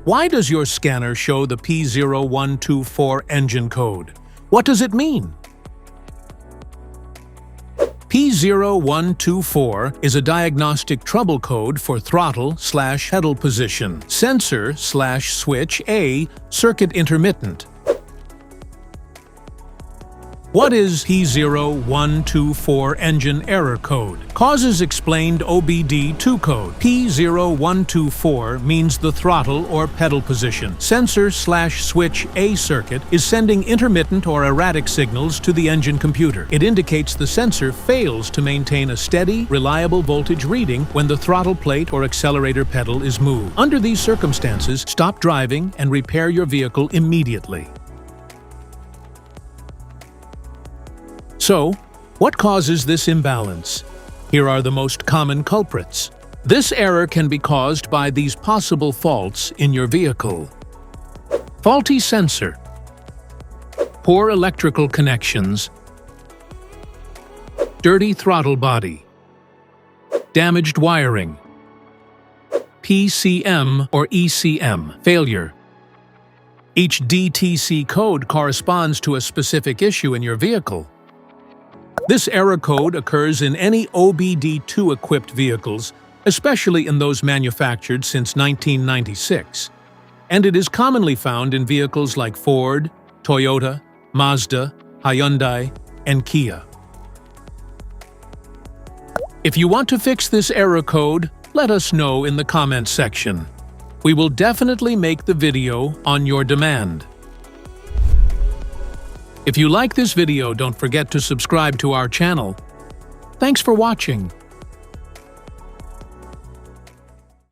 Why does your scanner show the P0124 engine code? What does it mean? P0124 is a diagnostic trouble code for throttle/pedal position sensor/switch A circuit intermittent. What is P0124 engine error code? Causes explained OBD2 code. P0124 means the throttle or pedal position sensor/switch A circuit is sending intermittent or erratic signals to the engine computer. It indicates the sensor fails to maintain a steady, reliable voltage reading when the throttle plate or accelerator pedal is moved. Under these circumstances, stop driving and repair your vehicle immediately. So, what causes this imbalance? Here are the most common culprits. This error can be caused by these possible faults in your vehicle. Faulty sensor, poor electrical connections, dirty throttle body, damaged wiring, PCM or ECM failure. Each DTC code corresponds to a specific issue in your vehicle. This error code occurs in any OBD2-equipped vehicles, especially in those manufactured since 1996, and it is commonly found in vehicles like Ford, Toyota, Mazda, Hyundai, and Kia. If you want to fix this error code, let us know in the comments section. We will definitely make the video on your demand. If you like this video, don't forget to subscribe to our channel. Thanks for watching.